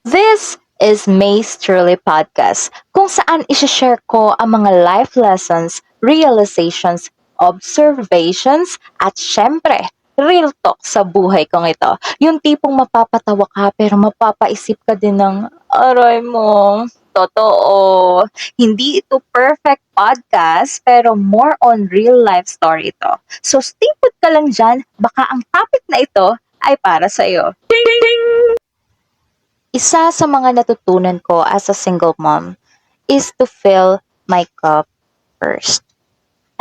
This is May's Truly Podcast, kung saan isishare ko ang mga life lessons, realizations, observations, at syempre, real talk sa buhay kong ito. Yung tipong mapapatawa ka pero mapapaisip ka din ng, aray mo, totoo. Hindi ito perfect podcast pero more on real life story ito. So stay put ka lang dyan, baka ang topic na ito ay para sa'yo. Isa sa mga natutunan ko as a single mom is to fill my cup first.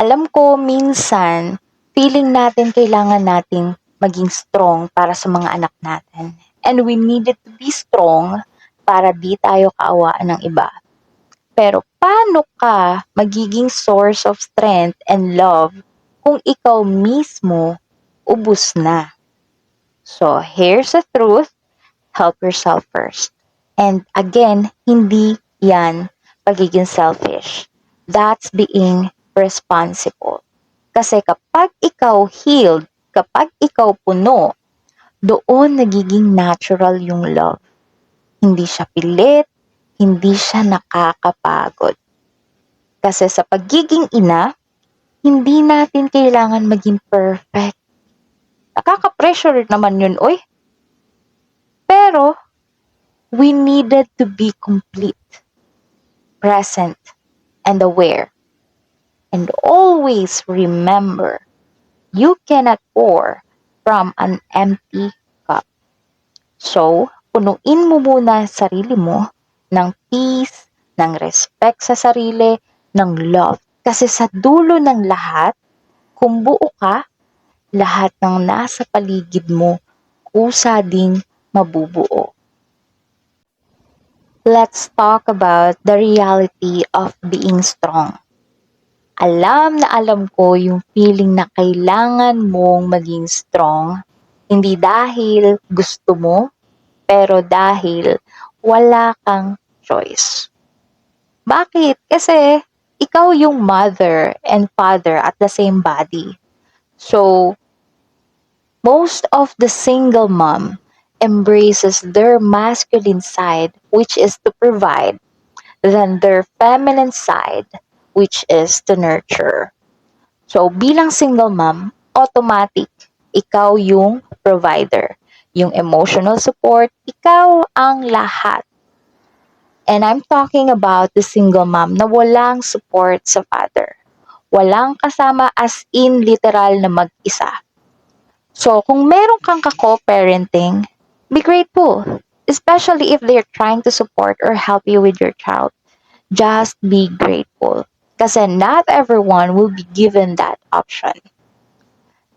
Alam ko minsan, feeling natin kailangan nating maging strong para sa mga anak natin. And we needed to be strong para di tayo kaawaan ng iba. Pero paano ka magiging source of strength and love kung ikaw mismo ubus na? So, here's the truth. Help yourself first. And again, hindi yan pagiging selfish. That's being responsible. Kasi kapag ikaw healed, kapag ikaw puno, doon nagiging natural yung love. Hindi siya pilit, hindi siya nakakapagod. Kasi sa pagiging ina, hindi natin kailangan maging perfect. Nakaka-pressure naman yun, oy. Pero, we needed to be complete, present, and aware. And always remember, you cannot pour from an empty cup. So, punuin mo muna sarili mo ng peace, ng respect sa sarili, ng love. Kasi sa dulo ng lahat, kung buo ka, lahat ng nasa paligid mo, kusa ding mabubuo. Let's talk about the reality of being strong. Alam na alam ko yung feeling na kailangan mong maging strong, hindi dahil gusto mo, pero dahil wala kang choice. Bakit? Kasi ikaw yung mother and father at the same body. So, most of the single mom embraces their masculine side, which is to provide, than their feminine side, which is to nurture. So, bilang single mom, automatic, ikaw yung provider. Yung emotional support, ikaw ang lahat. And I'm talking about the single mom na walang support sa father. Walang kasama as in literal na mag-isa. So, kung meron kang ka-co-parenting, be grateful. Especially if they're trying to support or help you with your child. Just be grateful. Kasi not everyone will be given that option.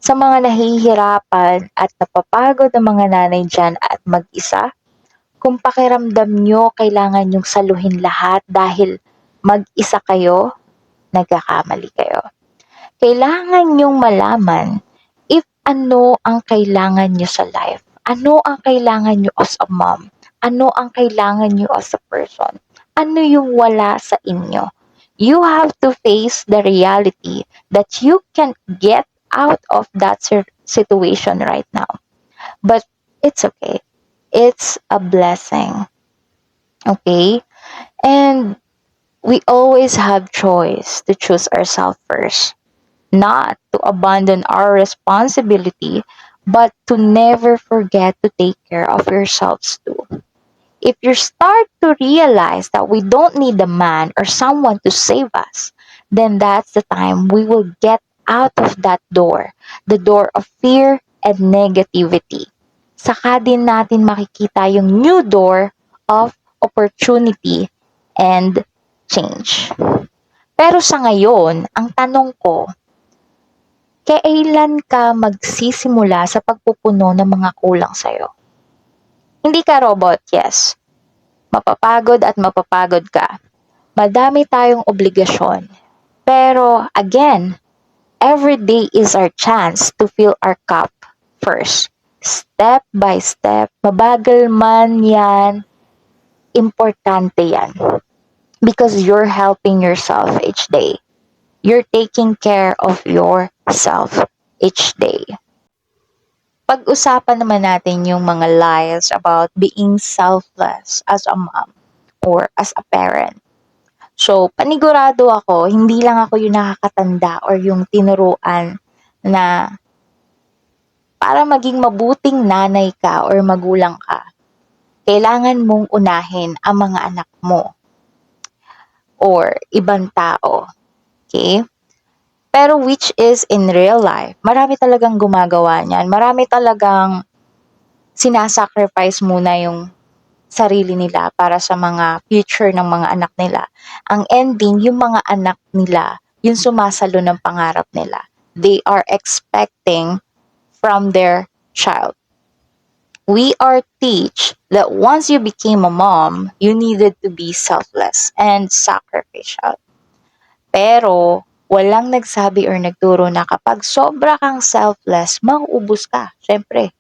Sa mga nahihirapan at napapagod na mga nanay dyan at mag-isa, kung pakiramdam nyo kailangan yung saluhin lahat dahil mag-isa kayo, nagkakamali kayo. Kailangan nyong malaman if ano ang kailangan nyo sa life. Ano ang kailangan nyo as a mom? Ano ang kailangan nyo as a person? Ano yung wala sa inyo? You have to face the reality that you can get out of that situation right now. But it's okay. It's a blessing. Okay? And we always have choice to choose ourselves first. Not to abandon our responsibility, but to never forget to take care of yourselves too. If you start to realize that we don't need a man or someone to save us, then that's the time we will get out of that door, the door of fear and negativity. Saka din natin makikita yung new door of opportunity and change. Pero sa ngayon, ang tanong ko, kailan ka magsisimula sa pagpupuno ng mga kulang sa'yo? Hindi ka robot, yes. Mapapagod at mapapagod ka. Madami tayong obligasyon. Pero again, every day is our chance to fill our cup first. Step by step, mabagal man yan, importante yan. Because you're helping yourself each day. You're taking care of yourself each day. Pag-usapan naman natin yung mga lies about being selfless as a mom or as a parent. So, panigurado ako, hindi lang ako yung nakakatanda or yung tinuruan na para maging mabuting nanay ka or magulang ka, kailangan mong unahin ang mga anak mo or ibang tao. Okay? Pero which is in real life, marami talagang gumagawa niyan. Marami talagang sinasacrifice muna yung sarili nila para sa mga future ng mga anak nila. Ang ending, yung mga anak nila, yung sumasalo ng pangarap nila. They are expecting from their child. We are teach that once you became a mom, you needed to be selfless and sacrificial. Pero, walang nagsabi or nagturo na kapag sobra kang selfless, mauubos ka, syempre.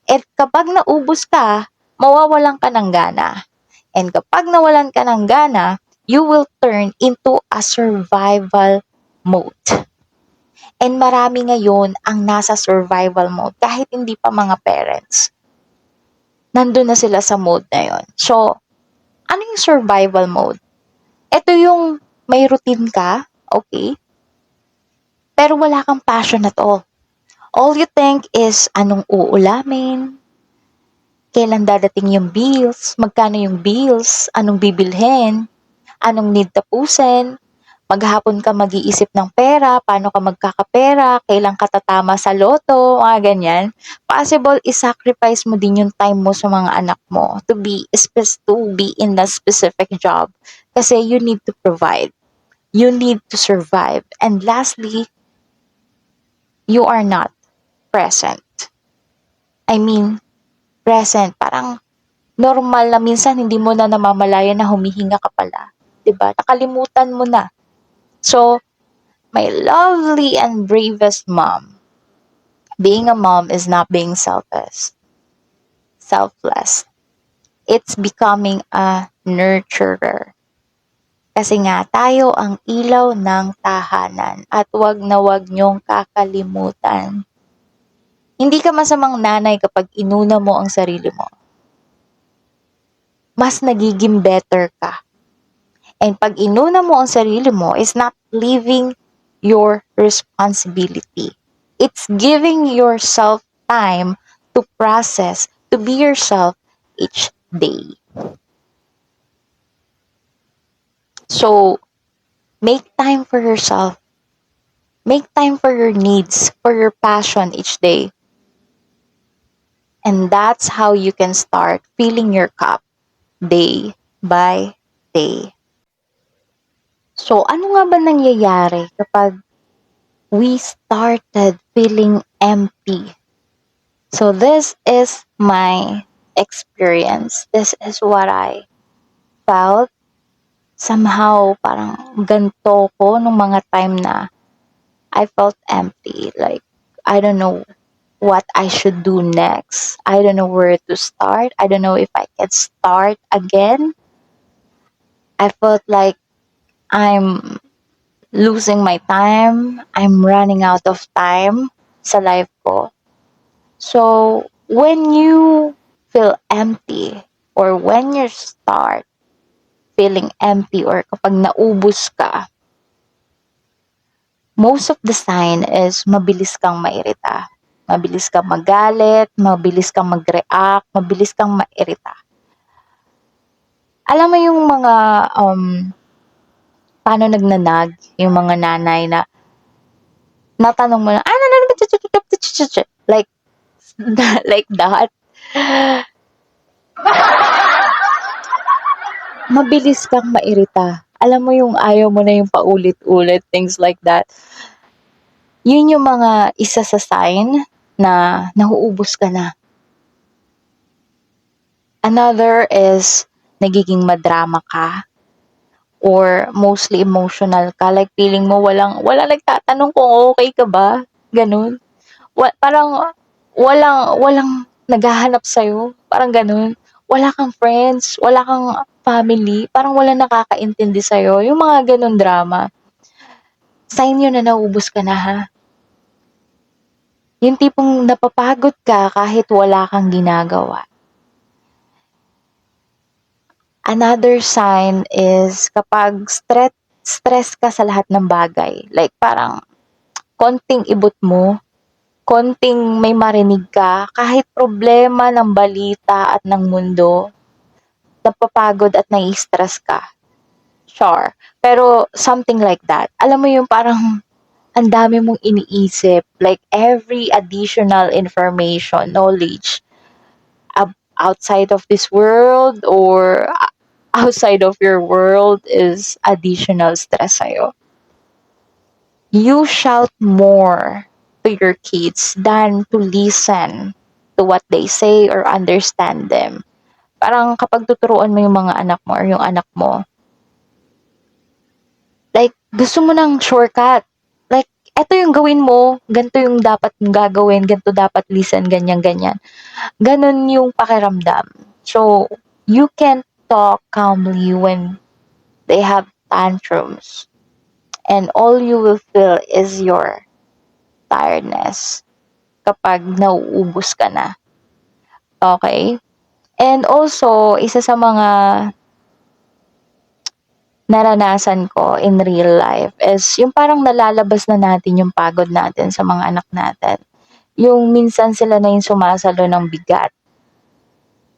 At kapag naubos ka, mawawalan ka ng gana. And kapag nawalan ka ng gana, you will turn into a survival mode. And marami ngayon ang nasa survival mode kahit hindi pa mga parents. Nandun na sila sa mode na yon. So, ano yung survival mode? Ito yung may routine ka, okay? Pero wala kang passion at all. All you think is anong uulamin, kailan dadating yung bills, magkano yung bills, anong bibilhin, anong need tapusin, maghapon ka mag-iisip ng pera, paano ka magkakapera, kailan ka tatama sa loto, mga ganyan. Possible, isacrifice mo din yung time mo sa mga anak mo to be in the specific job. Kasi you need to provide. You need to survive. And lastly, you are not present. I mean, present. Parang normal na minsan hindi mo na namamalayan na humihinga ka pala. 'Di ba? Nakalimutan mo na. So, my lovely and bravest mom, being a mom is not being selfless. It's becoming a nurturer. Kasi nga, tayo ang ilaw ng tahanan at wag na wag niyong kakalimutan. Hindi ka masamang nanay kapag inuna mo ang sarili mo. Mas nagiging better ka. And pag inuna mo ang sarili mo, is not leaving your responsibility. It's giving yourself time to process, to be yourself each day. So, make time for yourself. Make time for your needs, for your passion each day. And that's how you can start filling your cup day by day. So, ano nga ba nangyayari kapag we started feeling empty? So, this is my experience. This is what I felt. Somehow, parang ganito ko nung mga time na I felt empty. Like, I don't know what I should do next. I don't know where to start. I don't know if I can start again. I felt like I'm losing my time. I'm running out of time sa life ko. So, when you feel empty or when you start feeling empty or kapag naubos ka, most of the sign is mabilis kang mairita. Mabilis kang magalit, mabilis kang mag-react, mabilis kang mairita. Alam mo yung mga paano nagnanag, yung mga nanay na natanong mo na, like, like that. Mabilis kang mairita. Alam mo yung ayaw mo na yung paulit-ulit, things like that. Yun yung mga isa sa sign na nauubos ka na. Another is nagiging madrama ka or mostly emotional ka. Like feeling mo walang nagtatanong kung okay ka ba. Ganun. Parang walang naghahanap sa'yo. Parang ganun. Wala kang friends, wala kang family, parang walang nakakaintindi sa'yo. Yung mga ganun drama. Sign yun na naubos ka na ha. Yung tipong napapagod ka kahit wala kang ginagawa. Another sign is kapag stress ka sa lahat ng bagay. Like parang konting ibot mo, konting may marinig ka, kahit problema ng balita at ng mundo, napapagod at nai-stress ka. Sure. Pero something like that. Alam mo yung parang ang dami mong iniisip. Like every additional information, knowledge outside of this world or outside of your world is additional stress sa'yo. You shout more to your kids than to listen to what they say or understand them. Parang kapag tuturuan mo yung mga anak mo or yung anak mo, like, gusto mo ng shortcut. Like, eto yung gawin mo, ganito yung dapat mong gagawin, ganito dapat listen, ganyan, ganyan. Ganon yung pakiramdam. So, you can talk calmly when they have tantrums. And all you will feel is your tiredness kapag nauubos ka na. Okay? And also, isa sa mga naranasan ko in real life is yung parang nalalabas na natin yung pagod natin sa mga anak natin. Yung minsan sila na yung sumasalo ng bigat.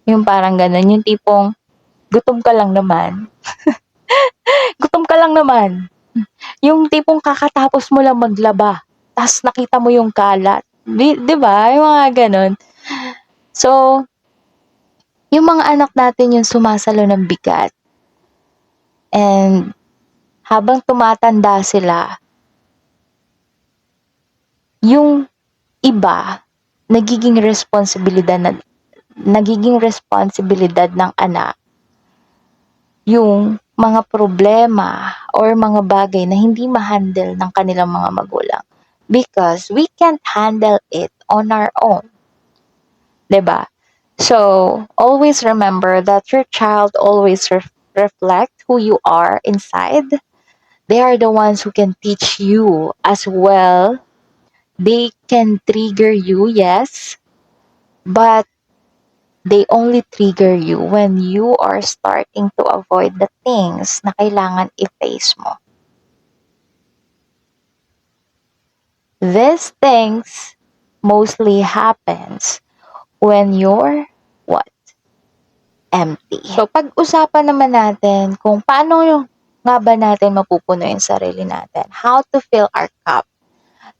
Yung parang ganun, yung tipong gutom ka lang naman. Gutom ka lang naman. Yung tipong kakatapos mo lang maglaba, tas nakita mo yung kalat. Di ba? Yung mga ganun. So, yung mga anak natin yung sumasalo ng bigat. And habang tumatanda sila, yung iba, nagiging responsibilidad ng anak yung mga problema or mga bagay na hindi ma-handle ng kanilang mga magulang because we can't handle it on our own. 'Di ba? So, always remember that your child always reflect who you are inside. They are the ones who can teach you as well. They can trigger you, yes, but they only trigger you when you are starting to avoid the things na kailangan i-face mo. These things mostly happens when you're what? Empty. So, pag-usapan naman natin kung paano nga ba natin mapupuno yung sarili natin. How to fill our cup.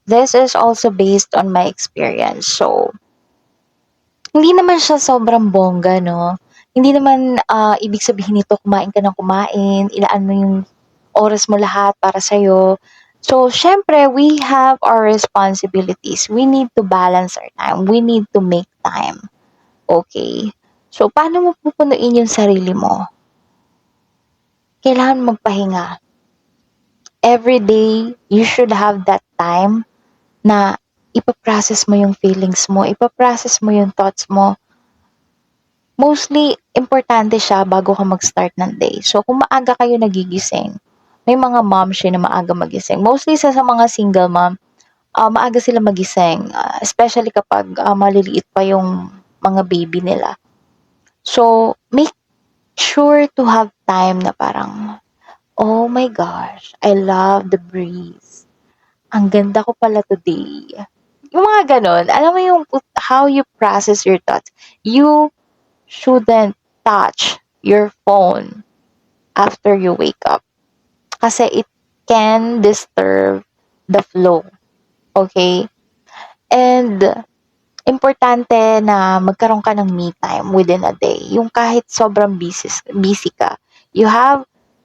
This is also based on my experience. So, hindi naman siya sobrang bongga, no? Hindi naman ibig sabihin nito kumain ka ng kumain, ilaan mo yung oras mo lahat para sa'yo. So, syempre, we have our responsibilities. We need to balance our time. We need to make time. Okay? So, paano mo pupunuin yung sarili mo? Kailangan magpahinga. Every day, you should have that time na ipaprocess mo yung feelings mo, ipaprocess mo yung thoughts mo. Mostly, importante siya bago ka mag-start ng day. So, kung maaga kayo nagigising, may mga mom siya na maaga magising. Mostly sa mga single mom, maaga sila magising. Especially kapag maliliit pa yung mga baby nila. So, make sure to have time na parang, oh my gosh, I love the breeze. Ang ganda ko pala today. Yung mga ganon. Alam mo yung how you process your thoughts. You shouldn't touch your phone after you wake up. Kasi it can disturb the flow. Okay? And importante na magkaroon ka ng me time within a day. Yung kahit sobrang busy ka, you have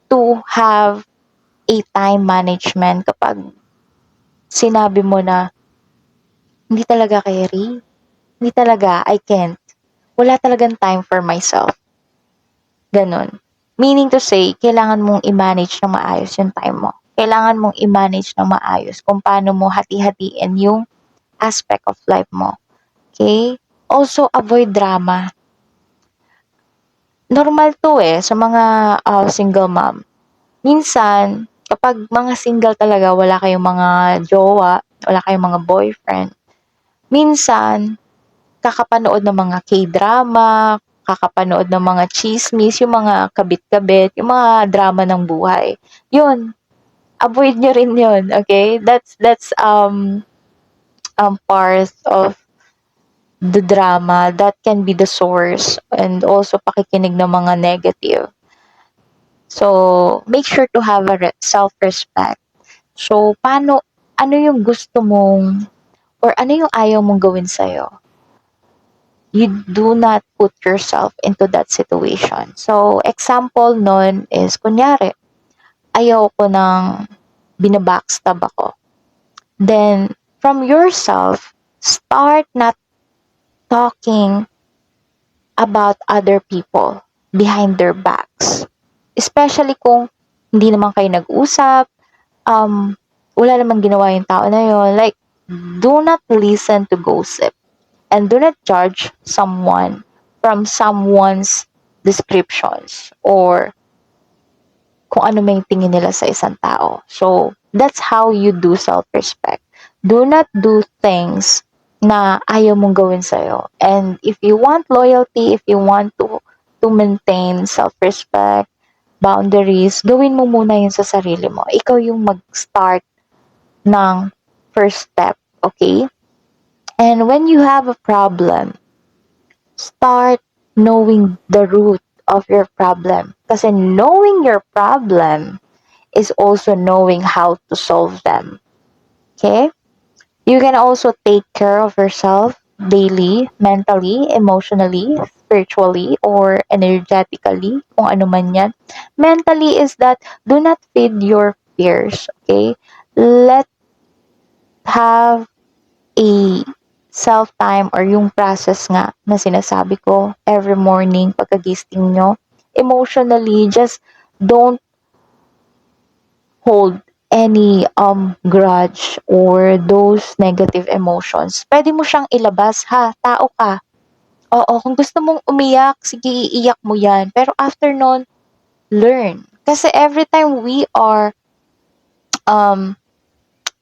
to have a time management kapag sinabi mo na hindi talaga carry, hindi talaga, I can't. Wala talagang time for myself. Ganon. Meaning to say, kailangan mong i-manage ng maayos yung time mo. Kailangan mong i-manage ng maayos kung paano mo hati-hatiin yung aspect of life mo. Okay? Also, avoid drama. Normal to sa mga single mom. Minsan, kapag mga single talaga, wala kayong mga jowa, wala kayong mga boyfriend, Minsan, kakapanood ng mga K-drama, kakapanood ng mga chismis, yung mga kabit-kabit, yung mga drama ng buhay. Yun, avoid nyo rin yun, okay? That's part of the drama that can be the source and also pakikinig ng mga negative. So, make sure to have a self-respect. So, ano yung gusto mong, or ano yung ayaw mong gawin sa'yo? You do not put yourself into that situation. So, example nun is, kunyari, ayaw ko ng binabackstab ako. Then, from yourself, start not talking about other people behind their backs. Especially kung hindi naman kayo nag-usap, wala namang ginawa yung tao na yun. Like, do not listen to gossip. And do not judge someone from someone's descriptions or kung ano may tingin nila sa isang tao. So, that's how you do self-respect. Do not do things na ayaw mong gawin sa'yo. And if you want loyalty, if you want to maintain self-respect, boundaries, gawin mo muna yun sa sarili mo. Ikaw yung mag-start ng first step, okay? And when you have a problem, start knowing the root of your problem. Kasi knowing your problem is also knowing how to solve them. Okay? You can also take care of yourself daily, mentally, emotionally, spiritually, or energetically, kung ano man yan. Mentally is that do not feed your fears. Okay? Let have a self-time or yung process nga na sinasabi ko every morning pagkagising nyo. Emotionally, just don't hold any grudge or those negative emotions. Pwede mo siyang ilabas, ha? Tao ka. Oo, kung gusto mong umiyak, sige, iiyak mo yan. Pero after nun, learn. Kasi every time we are um,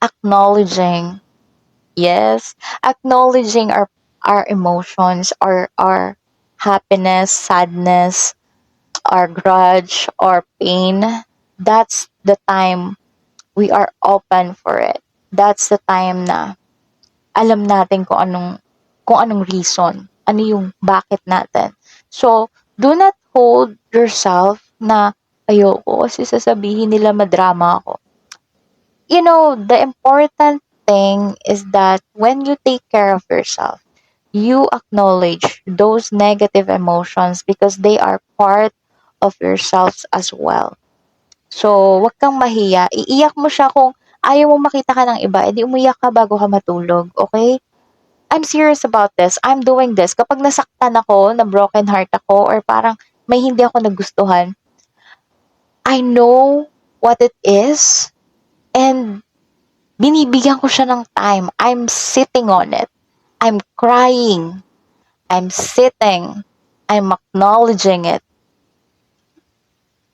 acknowledging, yes, acknowledging our emotions, our happiness, sadness, our grudge, or pain, that's the time we are open for it. That's the time na alam natin kung anong reason, ano yung bakit natin. So, do not hold yourself na ayoko kasi sasabihin nila madrama ako. You know, the important thing is that when you take care of yourself, you acknowledge those negative emotions because they are part of yourselves as well. So, wag kang mahiya. Iiyak mo siya kung ayaw mo makita ka ng iba, edi umiyak ka bago ka matulog, okay? I'm serious about this. I'm doing this. Kapag nasaktan ako, na broken heart ako, or parang may hindi ako nagustuhan, I know what it is, and binibigyan ko siya ng time. I'm sitting on it. I'm crying. I'm sitting. I'm acknowledging it.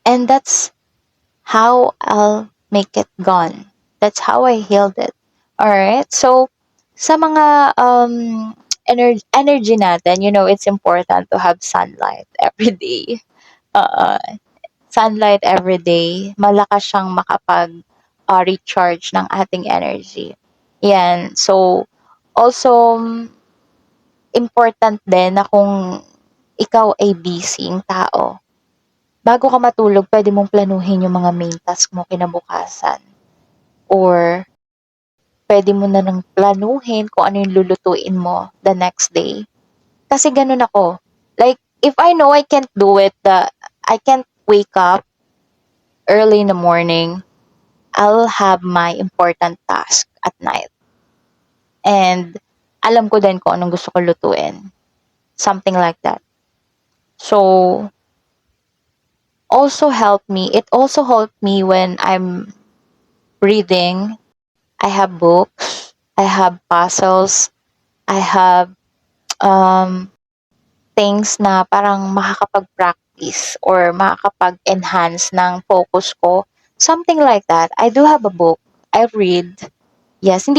And that's how I'll make it gone. That's how I healed it. Alright? So, sa mga energy natin, you know, it's important to have sunlight every day. Uh, sunlight every day, malakas siyang recharge ng ating energy. Yan. So, also, important din na kung ikaw ay busy tao, bago ka matulog, pwede mong planuhin yung mga main task mo kinabukasan. Or, pwede mo na nang planuhin kung ano yung lulutuin mo the next day. Kasi ganun ako. Like, if I know I can't do it, I can't wake up early in the morning, I'll have my important task at night. And, alam ko din kung anong gusto ko lutuin. Something like that. So, it also helped me when I'm reading. I have books, I have puzzles, I have things na parang makakapag-practice or makakapag-enhance ng focus ko. Something like that. I do have a book. I read. Yes,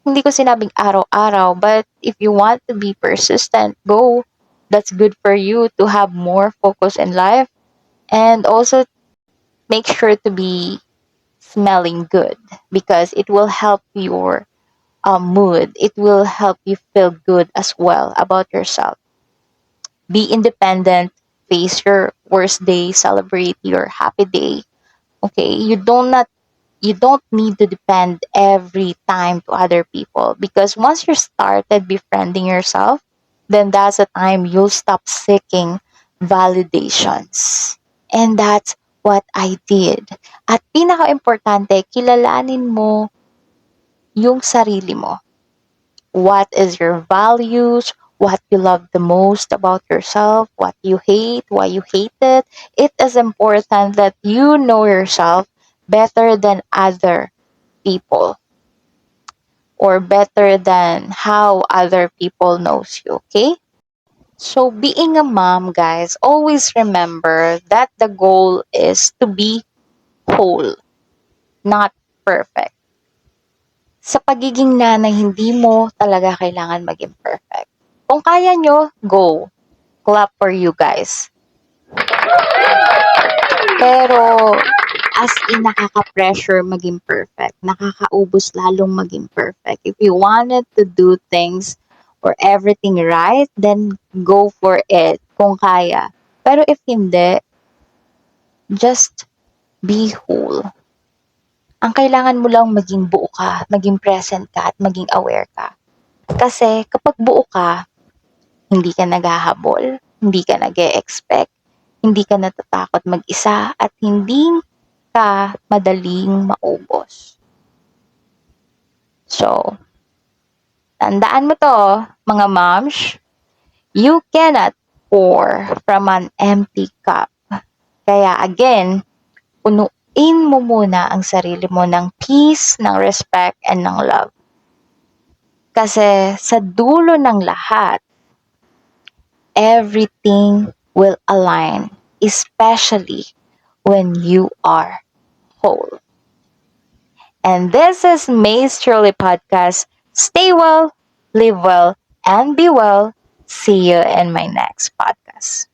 Hindi ko sinabing araw-araw, but if you want to be persistent, go. That's good for you to have more focus in life, and also make sure to be smelling good because it will help your mood. It will help you feel good as well about yourself. Be independent, face your worst day, celebrate your happy day. Okay, you don't need to depend every time to other people because once you started befriending yourself, then that's the time you'll stop seeking validations. And that's what I did. At pinaka-importante, kilalanin mo yung sarili mo. What is your values? What you love the most about yourself? What you hate? Why you hate it? It is important that you know yourself better than other people or better than how other people knows you, okay? So being a mom, guys, always remember that the goal is to be whole, not perfect. Sa pagiging nanay, hindi mo talaga kailangan maging perfect. Kung kaya nyo, go. Clap for you guys. Pero, as in, nakaka-pressure maging perfect. Nakakaubos lalong maging perfect. If you wanted to do things or everything right, then go for it kung kaya. Pero if hindi, just be whole. Ang kailangan mo lang maging buo ka, maging present ka, at maging aware ka. Kasi kapag buo ka, hindi ka naghahabol, hindi ka nag-e-expect, hindi ka natatakot mag-isa, at hindi ka madaling maubos. So, tandaan mo to, mga moms, you cannot pour from an empty cup. Kaya again, punuin mo muna ang sarili mo ng peace, ng respect, and ng love. Kasi sa dulo ng lahat, everything will align, especially when you are whole. And this is May's Truly Podcast. Stay well, live well, and be well. See you in my next podcast.